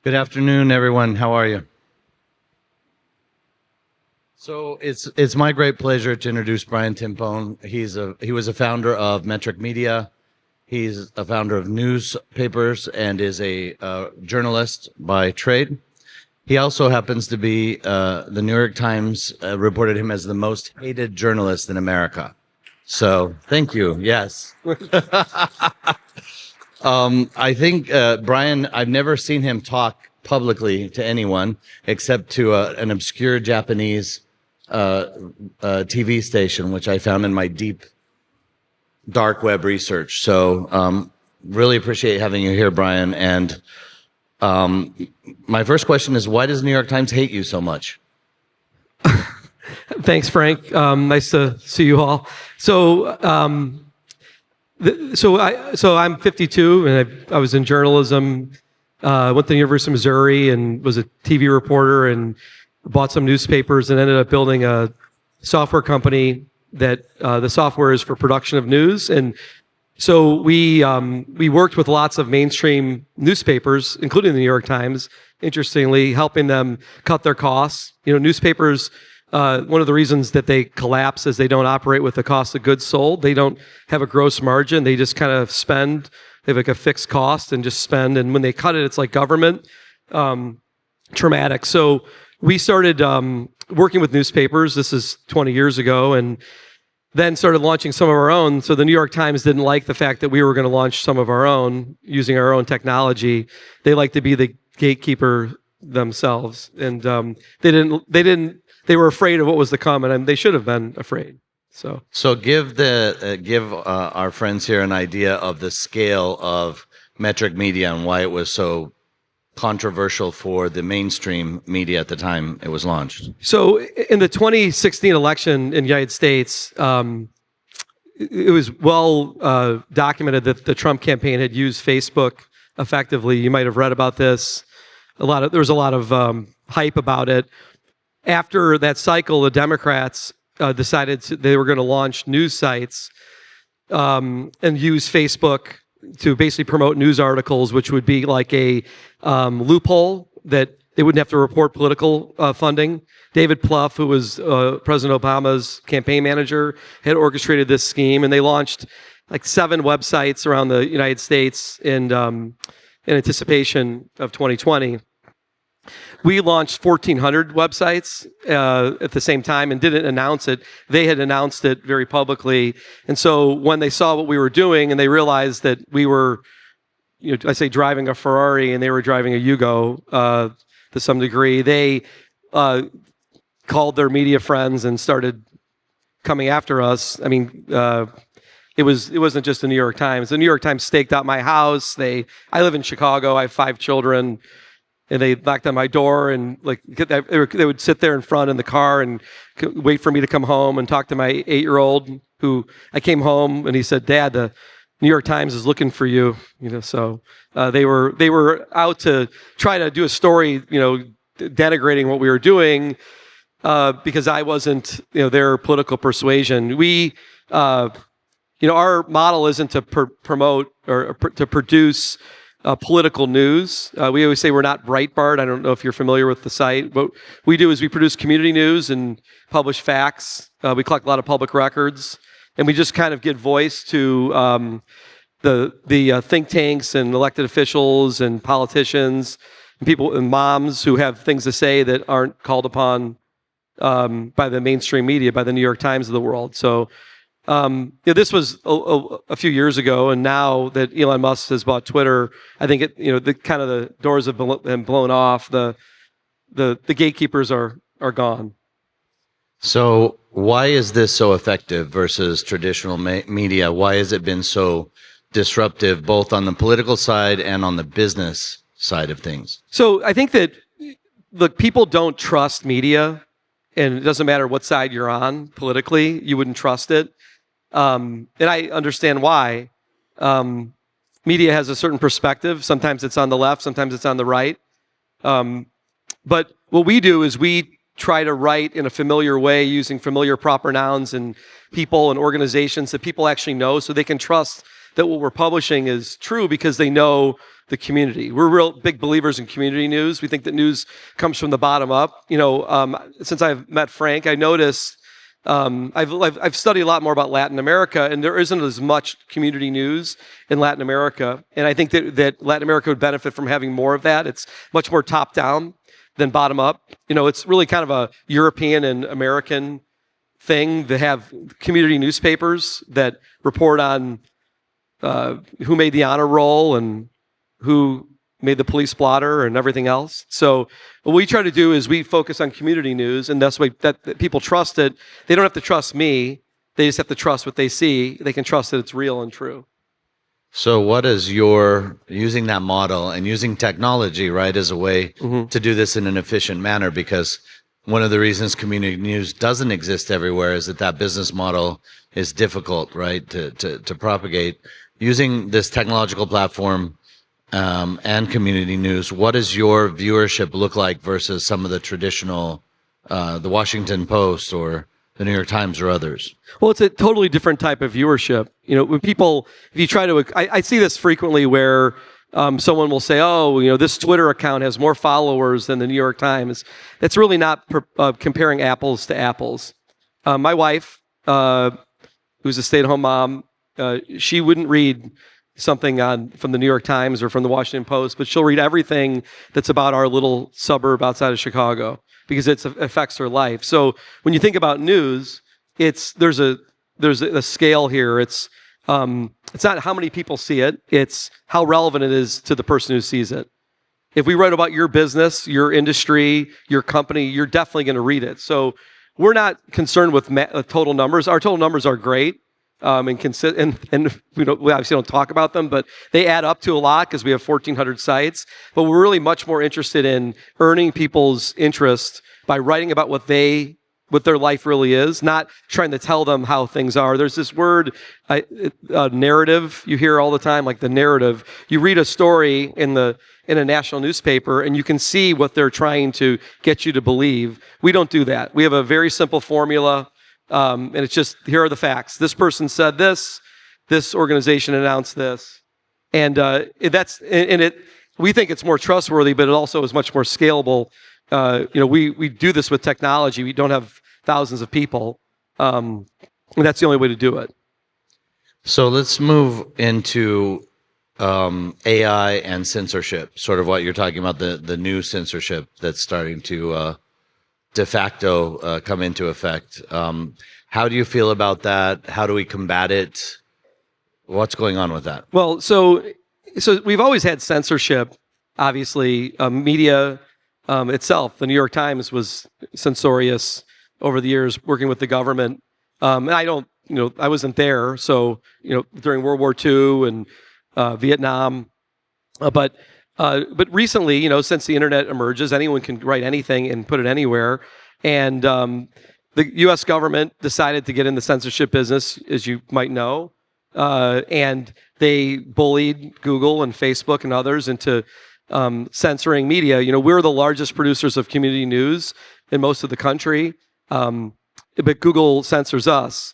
Good afternoon, everyone. How are you? So it's my great pleasure to introduce Brian Timpone. He was a founder of Metric Media. He's a founder of newspapers and is a journalist by trade. He also happens to be the New York Times reported him as the most hated journalist in America. So thank you. Yes. I think Brian, I've never seen him talk publicly to anyone except to an obscure Japanese TV station, which I found in my deep, dark web research. So really appreciate having you here, Brian. And my first question is, why does New York Times hate you so much? Thanks, Frank. Nice to see you all. So I'm 52, and I was in journalism. Went to the University of Missouri and was a TV reporter, and bought some newspapers, and ended up building a software company that the software is for production of news. And so we worked with lots of mainstream newspapers, including the New York Times. Interestingly, helping them cut their costs. You know, newspapers. One of the reasons that they collapse is they don't operate with the cost of goods sold. They don't have a gross margin. They just kind of spend. They have like a fixed cost and just spend. And when they cut it, it's like government. Traumatic. So we started working with newspapers. This is 20 years ago, and then started launching some of our own. So the New York Times didn't like the fact that we were going to launch some of our own using our own technology. They like to be the gatekeeper themselves, and they were afraid of what was to come, and they should have been afraid. So give our friends here an idea of the scale of Metric Media and why it was so controversial for the mainstream media at the time it was launched. So in the 2016 election in the United States, it was well documented that the Trump campaign had used Facebook effectively. You might have read about this. There was a lot of hype about it. After that cycle, the Democrats decided they were going to launch news sites and use Facebook to basically promote news articles, which would be like a loophole that they wouldn't have to report political funding. David Plouffe, who was President Obama's campaign manager, had orchestrated this scheme, and they launched like 7 websites around the United States in anticipation of 2020. We launched 1,400 websites at the same time and didn't announce it. They had announced it very publicly. And so when they saw what we were doing and they realized that we were, I say driving a Ferrari and they were driving a Yugo to some degree, they called their media friends and started coming after us. I mean, it wasn't just the New York Times. The New York Times staked out my house. I live in Chicago. I have 5 children. And they knocked on my door, and they would sit there in front in the car and wait for me to come home and talk to my 8-year-old. Who I came home and he said, "Dad, the New York Times is looking for you." So they were out to try to do a story, denigrating what we were doing because I wasn't, their political persuasion. Our model isn't to promote or to produce political news. We always say we're not Breitbart. I don't know if you're familiar with the site. What we do is we produce community news and publish facts. We collect a lot of public records, and we just kind of give voice to the think tanks and elected officials and politicians and people and moms who have things to say that aren't called upon by the mainstream media, by the New York Times of the world. So this was a few years ago, and now that Elon Musk has bought Twitter, I think the doors have been blown off. The gatekeepers are gone. So why is this so effective versus traditional media? Why has it been so disruptive, both on the political side and on the business side of things? So I think that people don't trust media, and it doesn't matter what side you're on politically, you wouldn't trust it. And I understand why. Media has a certain perspective. Sometimes it's on the left, sometimes it's on the right. But what we do is we try to write in a familiar way using familiar proper nouns and people and organizations that people actually know, so they can trust that what we're publishing is true because they know the community. We're real big believers in community news. We think that news comes from the bottom up. Since I've met Frank, I noticed I've studied a lot more about Latin America, and there isn't as much community news in Latin America. And I think that Latin America would benefit from having more of that. It's much more top down than bottom up. It's really kind of a European and American thing to have community newspapers that report on who made the honor roll and who made the police blotter and everything else. So what we try to do is we focus on community news, and that's why that people trust it. They don't have to trust me. They just have to trust what they see. They can trust that it's real and true. So what is your using that model and using technology, right, as a way to do this in an efficient manner? Because one of the reasons community news doesn't exist everywhere is that business model is difficult, right, to propagate. Using this technological platform and community news, what does your viewership look like versus some of the traditional, the Washington Post or the New York Times or others? Well, it's a totally different type of viewership. When people, if you try to, I see this frequently where someone will say, oh, this Twitter account has more followers than the New York Times. That's really not comparing apples to apples. My wife, who's a stay-at-home mom, she wouldn't read something from the New York Times or from the Washington Post, but she'll read everything that's about our little suburb outside of Chicago because it affects her life. So when you think about news, there's a scale here. It's not how many people see it, it's how relevant it is to the person who sees it. If we write about your business, your industry, your company, you're definitely going to read it. So we're not concerned with total numbers. Our total numbers are great. And we obviously don't talk about them, but they add up to a lot because we have 1,400 sites. But we're really much more interested in earning people's interest by writing about what their life really is, not trying to tell them how things are. There's this word, narrative, you hear all the time, like the narrative. You read a story in a national newspaper and you can see what they're trying to get you to believe. We don't do that. We have a very simple formula. And it's just, here are the facts. This person said this organization announced this. And we think it's more trustworthy, but it also is much more scalable. We do this with technology. We don't have thousands of people. And that's the only way to do it. So let's move into AI and censorship, sort of what you're talking about, the new censorship that's starting to de facto come into effect. How do you feel about that? How do we combat it? What's going on with that? Well, so we've always had censorship, obviously. Media itself, the New York Times was censorious over the years working with the government. And I wasn't there. So, during World War II and Vietnam, but recently, since the internet emerges, anyone can write anything and put it anywhere. And the U.S. government decided to get in the censorship business, as you might know, and they bullied Google and Facebook and others into censoring media. We're the largest producers of community news in most of the country, but Google censors us.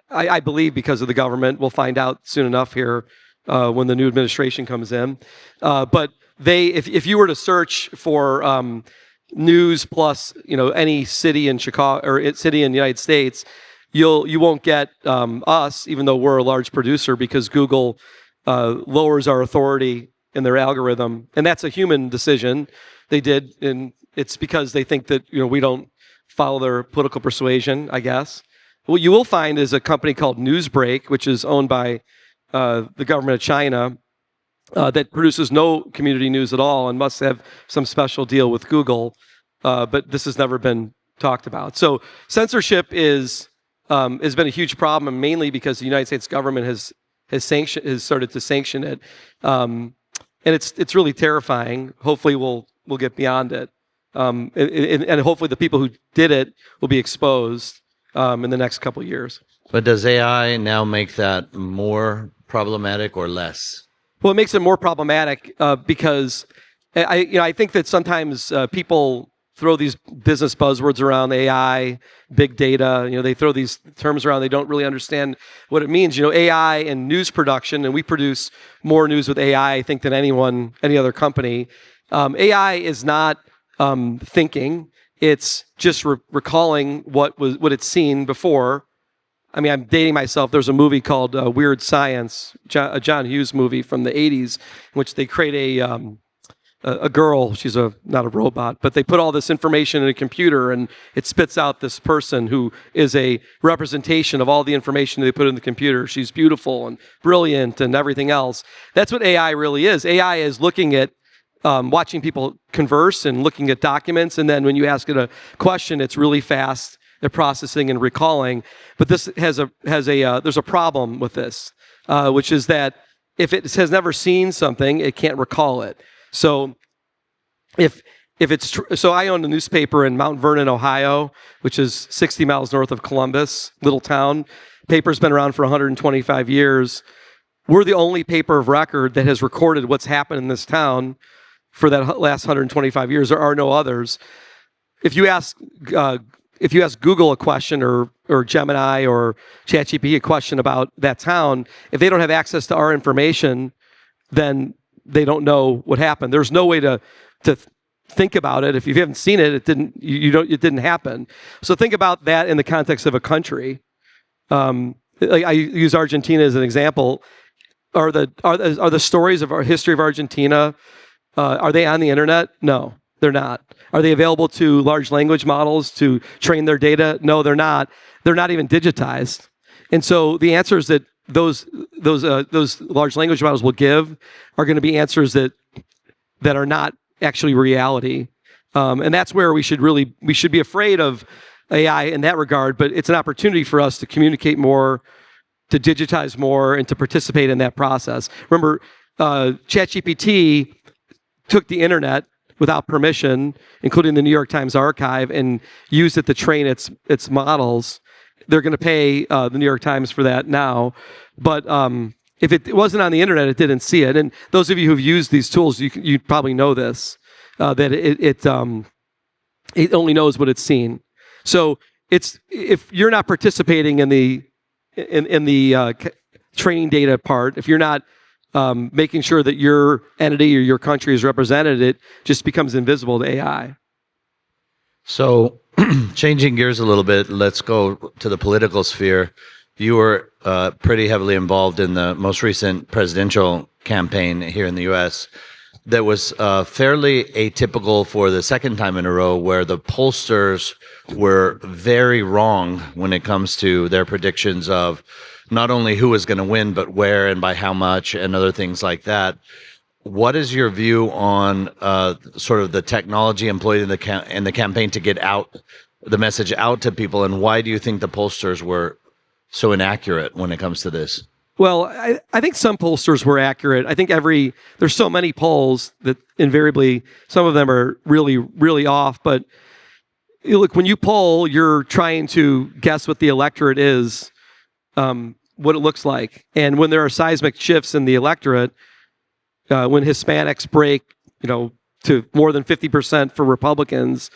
I believe because of the government. We'll find out soon enough here. When the new administration comes in. But if you were to search for news plus, any city in Chicago or city in the United States, you won't get us, even though we're a large producer, because Google lowers our authority in their algorithm, and that's a human decision they did, and it's because they think that we don't follow their political persuasion, I guess. What you will find is a company called Newsbreak, which is owned by the government of China, that produces no community news at all and must have some special deal with Google, but this has never been talked about. So censorship has been a huge problem, mainly because the United States government has started to sanction it, and it's really terrifying. Hopefully, we'll get beyond it, and hopefully the people who did it will be exposed in the next couple of years. But does AI now make that more problematic or less? Well, it makes it more problematic because I think that sometimes people throw these business buzzwords around, AI, big data. They throw these terms around. They don't really understand what it means. AI and news production, and we produce more news with AI, I think, than any other company. AI is not thinking. It's just recalling what it's seen before. I mean, I'm dating myself. There's a movie called Weird Science, a John Hughes movie from the 80s, in which they create a girl. She's not a robot, but they put all this information in a computer, and it spits out this person who is a representation of all the information they put in the computer. She's beautiful and brilliant and everything else. That's what AI really is. AI is looking at watching people converse and looking at documents, and then when you ask it a question, it's really fast at processing and recalling. But this there's a problem with this, which is that if it has never seen something, it can't recall it. So if it's so I own a newspaper in Mount Vernon, Ohio, which is 60 miles north of Columbus, little town. Paper's been around for 125 years. We're the only paper of record that has recorded what's happened in this town for that last 125 years. There are no others. If you ask Google a question or Gemini or ChatGPT a question about that town, if they don't have access to our information, then they don't know what happened. There's no way to think about it. If you haven't seen it, it didn't happen. So think about that in the context of a country. Like I use Argentina as an example. Are the stories of our history of Argentina, are they on the internet? No, they're not. Are they available to large language models to train their data? No, they're not. They're not even digitized. And so the answers that those large language models will give are going to be answers that are not actually reality. And that's where we should be afraid of AI in that regard, but it's an opportunity for us to communicate more, to digitize more, and to participate in that process. Remember, ChatGPT took the internet without permission, including the New York Times archive, and used it to train its models. They're going to pay the New York Times for that now. But if it wasn't on the internet, it didn't see it. And those of you who've used these tools, you probably know this, that it only knows what it's seen. So if you're not participating in the training data part, if you're not making sure that your entity or your country is represented, it just becomes invisible to AI. So changing gears a little bit, let's go to the political sphere. You were pretty heavily involved in the most recent presidential campaign here in the U.S. that was fairly atypical for the second time in a row, where the pollsters were very wrong when it comes to their predictions of not only who was going to win, but where and by how much and other things like that. What is your view on sort of the technology employed in the campaign to get the message out to people, and why do you think the pollsters were so inaccurate when it comes to this? Well, I think some pollsters were accurate. I think there's so many polls that invariably some of them are really, really off. But look, when you poll, you're trying to guess what the electorate is, what it looks like. And when there are seismic shifts in the electorate, when Hispanics break, to more than 50% for Republicans,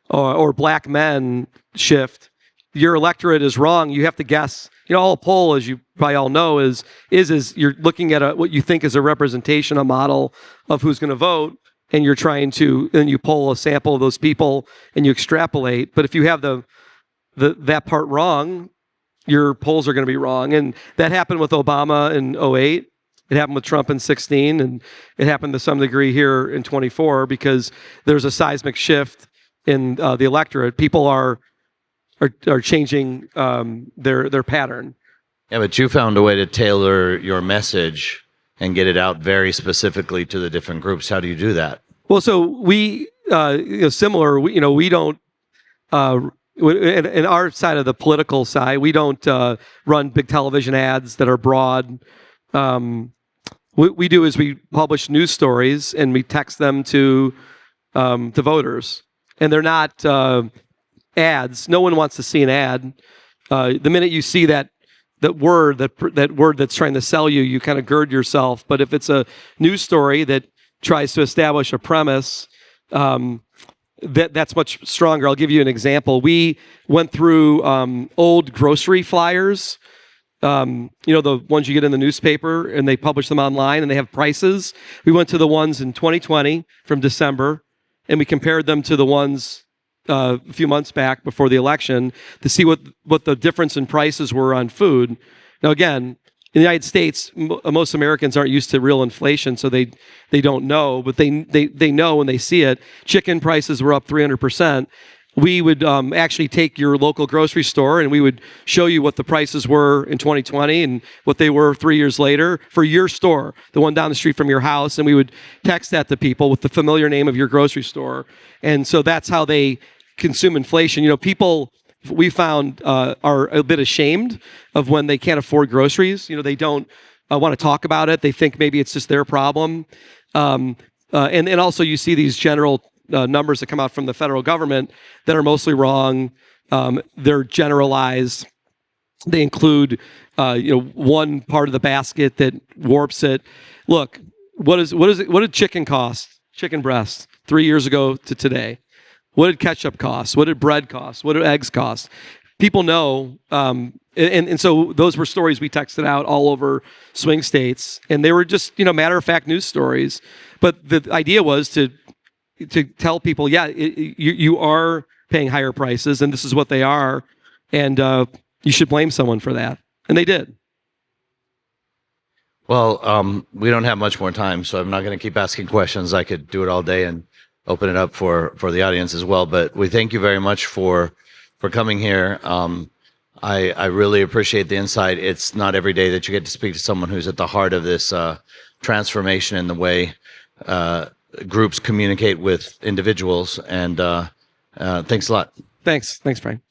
or black men shift, your electorate is wrong. You have to guess. All a poll, as you probably all know, is you're looking at what you think is a representation, a model of who's going to vote, and you poll a sample of those people and you extrapolate. But if you have that part wrong, your polls are going to be wrong. And that happened with Obama in 2008. It happened with Trump in 2016, and it happened to some degree here in 2024 because there's a seismic shift in the electorate. People are changing their pattern. Yeah, but you found a way to tailor your message and get it out very specifically to the different groups. How do you do that? Well, so we similar. We don't. In our side of the political side, we don't run big television ads that are broad. What we do is we publish news stories and we text them to voters, and they're not ads. No one wants to see an ad. The minute you see that word that's trying to sell you, you kind of gird yourself. But if it's a news story that tries to establish a premise, that's much stronger. I'll give you an example. We went through old grocery flyers, the ones you get in the newspaper, and they publish them online, and they have prices. We went to the ones in 2020 from December, and we compared them to the ones a few months back before the election to see what the difference in prices were on food. Now, again, in the United States, most Americans aren't used to real inflation, so they don't know, but they know when they see it. Chicken prices were up 300%. We would actually take your local grocery store and we would show you what the prices were in 2020 and what they were 3 years later for your store, the one down the street from your house, and we would text that to people with the familiar name of your grocery store. And so that's how they consume inflation. People, we found, are a bit ashamed of when they can't afford groceries. They don't want to talk about it. They think maybe it's just their problem. And also you see these general numbers that come out from the federal government that are mostly wrong. They're generalized. They include, one part of the basket that warps it. Look, what did chicken cost? Chicken breast 3 years ago to today. What did ketchup cost? What did bread cost? What did eggs cost? People know, and so those were stories we texted out all over swing states, and they were just matter-of-fact news stories. But the idea was to tell people, you are paying higher prices, and this is what they are, and you should blame someone for that, and they did. Well, we don't have much more time, so I'm not going to keep asking questions. I could do it all day and open it up for the audience as well. But we thank you very much for coming here. I really appreciate the insight. It's not every day that you get to speak to someone who's at the heart of this transformation in the way groups communicate with individuals. And thanks a lot. Thanks, Brian.